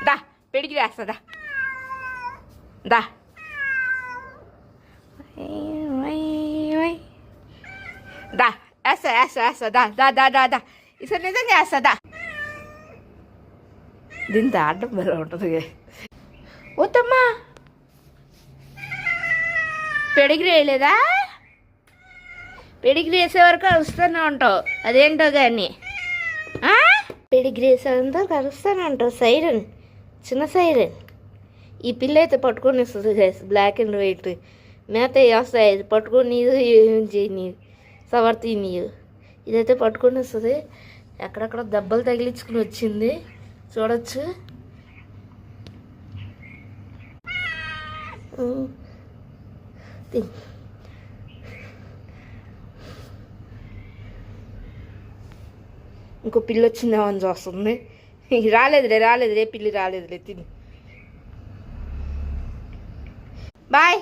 దా పెడిగిరి వేస్తుందా దా దా వేస్తా దా దా దా దా దా ఈసారి నిజంగా వేస్తా దీంతో ఆడడం బలం ఉంటుంది వద్దమ్మా పెడిగిరి వేయలేదా పెడిగిరి వేసే వరకు అరుస్తూనే ఉంటావు అదేంటో కానీ పెడిగిరి వేసేంత అరుస్తూనే ఉంటావు సైరన్ చిన్న సైరన్ ఈ పిల్ల అయితే పట్టుకొని వస్తుంది గైస్ బ్లాక్ అండ్ వైట్ మేత వేస్తాయి పట్టుకొని ఏం చేయని సవర్తి నీవు ఇదైతే పట్టుకొని వస్తుంది ఎక్కడెక్కడ దెబ్బలు తగిలించుకుని వచ్చింది చూడొచ్చు ఇంకో పిల్లి వచ్చిందేమో అని చూస్తుంది రాలేదులే పిల్లి రాలేదులే తిని బాయ్